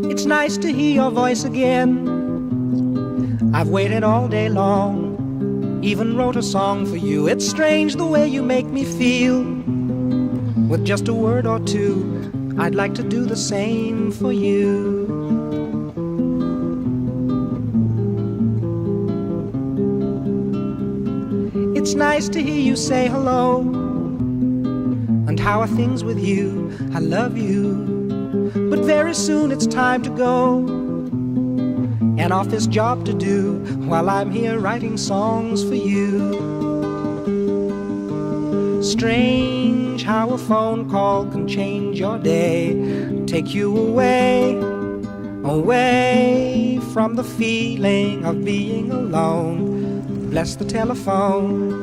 It's nice to hear your voice again. I've waited all day long, even wrote a song for you. It's strange the way you make me feel. With just a word or two, I'd like to do the same for you. It's nice to hear you say hello. And how are things with you? I love you. But very soon it's time to go. An office job to do while I'm here writing songs for you. Strange how a phone call can change your day, take you away, away from the feeling of being alone. Bless the telephone.